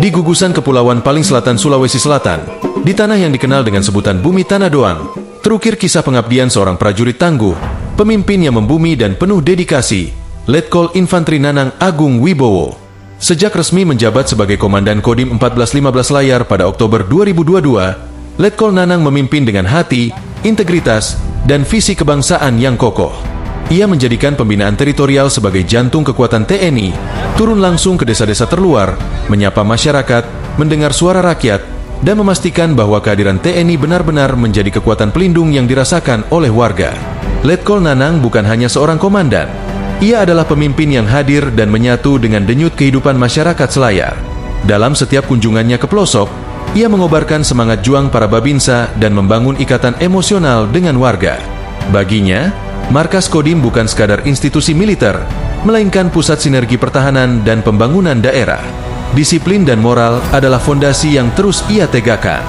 Di gugusan kepulauan paling selatan Sulawesi Selatan, di tanah yang dikenal dengan sebutan Bumi Tanah Doang, terukir kisah pengabdian seorang prajurit tangguh, pemimpin yang membumi dan penuh dedikasi, Letkol Infantri Nanang Agung Wibowo. Sejak resmi menjabat sebagai Komandan Kodim 1415 Layar pada Oktober 2022, Letkol Nanang memimpin dengan hati, integritas, dan visi kebangsaan yang kokoh. Ia menjadikan pembinaan teritorial sebagai jantung kekuatan TNI, turun langsung ke desa-desa terluar, menyapa masyarakat, mendengar suara rakyat, dan memastikan bahwa kehadiran TNI benar-benar menjadi kekuatan pelindung yang dirasakan oleh warga. Letkol Nanang bukan hanya seorang komandan. Ia adalah pemimpin yang hadir dan menyatu dengan denyut kehidupan masyarakat Selayar. Dalam setiap kunjungannya ke pelosok, ia mengobarkan semangat juang para babinsa dan membangun ikatan emosional dengan warga. Baginya, markas Kodim bukan sekadar institusi militer, melainkan pusat sinergi pertahanan dan pembangunan daerah. Disiplin dan moral adalah fondasi yang terus ia tegakkan.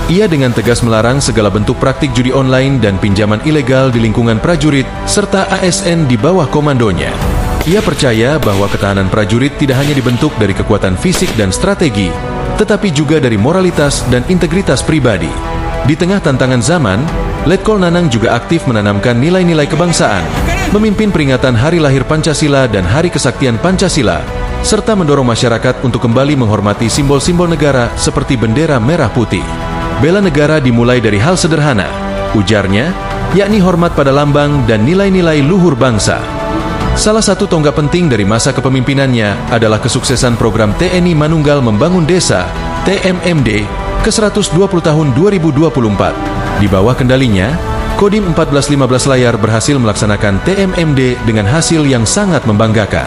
Ia dengan tegas melarang segala bentuk praktik judi online dan pinjaman ilegal di lingkungan prajurit, serta ASN di bawah komandonya. Ia percaya bahwa ketahanan prajurit tidak hanya dibentuk dari kekuatan fisik dan strategi, tetapi juga dari moralitas dan integritas pribadi. Di tengah tantangan zaman, Letkol Nanang juga aktif menanamkan nilai-nilai kebangsaan, memimpin peringatan Hari Lahir Pancasila dan Hari Kesaktian Pancasila, serta mendorong masyarakat untuk kembali menghormati simbol-simbol negara seperti bendera merah putih. Bela negara dimulai dari hal sederhana, ujarnya, yakni hormat pada lambang dan nilai-nilai luhur bangsa. Salah satu tonggak penting dari masa kepemimpinannya adalah kesuksesan program TNI Manunggal Membangun Desa, TMMD, ke-120 tahun 2024. Di bawah kendalinya, Kodim 1415 Layar berhasil melaksanakan TMMD dengan hasil yang sangat membanggakan.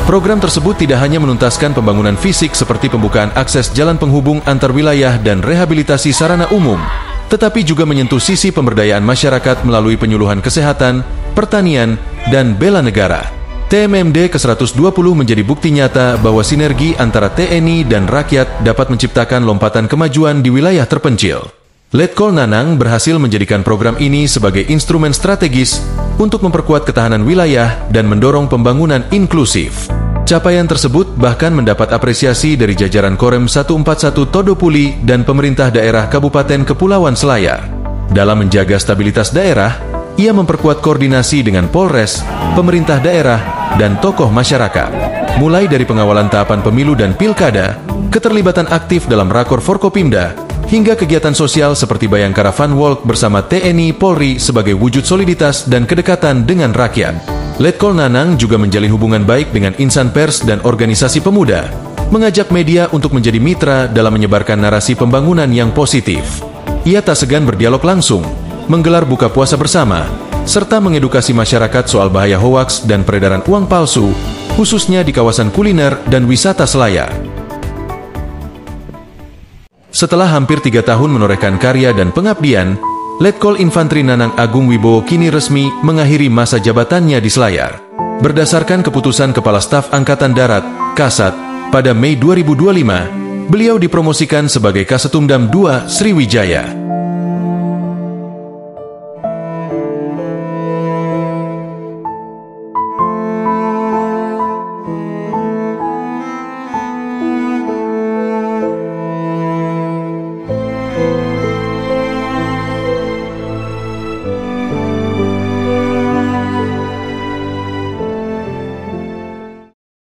Program tersebut tidak hanya menuntaskan pembangunan fisik seperti pembukaan akses jalan penghubung antar wilayah dan rehabilitasi sarana umum, tetapi juga menyentuh sisi pemberdayaan masyarakat melalui penyuluhan kesehatan, pertanian, dan bela negara. TMMD ke-120 menjadi bukti nyata bahwa sinergi antara TNI dan rakyat dapat menciptakan lompatan kemajuan di wilayah terpencil. Letkol Nanang berhasil menjadikan program ini sebagai instrumen strategis untuk memperkuat ketahanan wilayah dan mendorong pembangunan inklusif. Capaian tersebut bahkan mendapat apresiasi dari jajaran Korem 141 Todopuli dan pemerintah daerah Kabupaten Kepulauan Selayar. Dalam menjaga stabilitas daerah, ia memperkuat koordinasi dengan Polres, pemerintah daerah, dan tokoh masyarakat. Mulai dari pengawalan tahapan pemilu dan pilkada, keterlibatan aktif dalam rakor Forkopimda, hingga kegiatan sosial seperti Bayangkara Fun Walk bersama TNI Polri sebagai wujud soliditas dan kedekatan dengan rakyat. Letkol Nanang juga menjalin hubungan baik dengan insan pers dan organisasi pemuda, mengajak media untuk menjadi mitra dalam menyebarkan narasi pembangunan yang positif. Ia tak segan berdialog langsung, menggelar buka puasa bersama, serta mengedukasi masyarakat soal bahaya hoaks dan peredaran uang palsu, khususnya di kawasan kuliner dan wisata Selayar. Setelah hampir 3 tahun menorehkan karya dan pengabdian, Letkol Infantri Nanang Agung Wibowo kini resmi mengakhiri masa jabatannya di Selayar. Berdasarkan keputusan Kepala Staf Angkatan Darat, Kasat, pada Mei 2025, beliau dipromosikan sebagai Kasetumdam II Sriwijaya.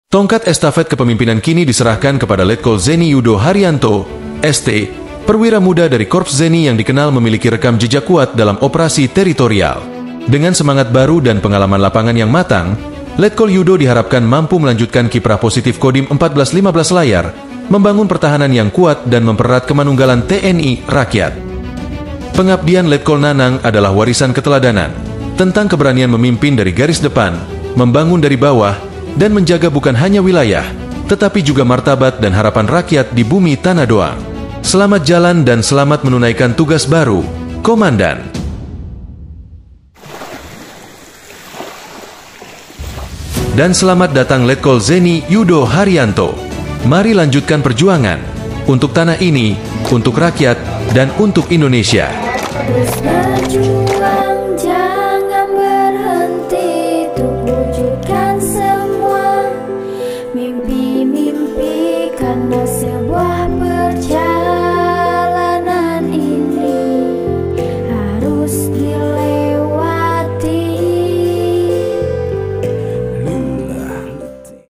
Tongkat estafet kepemimpinan kini diserahkan kepada Letkol Zeni Yudo Haryanto, ST, perwira muda dari Korps Zeni yang dikenal memiliki rekam jejak kuat dalam operasi teritorial. Dengan semangat baru dan pengalaman lapangan yang matang, Letkol Yudo diharapkan mampu melanjutkan kiprah positif Kodim 1415 Layar, membangun pertahanan yang kuat dan mempererat kemanunggalan TNI rakyat. Pengabdian Letkol Nanang adalah warisan keteladanan, tentang keberanian memimpin dari garis depan, membangun dari bawah, dan menjaga bukan hanya wilayah, tetapi juga martabat dan harapan rakyat di bumi Tanah Doang. Selamat jalan dan selamat menunaikan tugas baru, Komandan. Dan selamat datang Letkol Zeni Yudo Haryanto. Mari lanjutkan perjuangan untuk tanah ini, untuk rakyat, dan untuk Indonesia. Terus berjuang, jangan berhenti untuk wujudkan semua mimpi-mimpi karena sebuah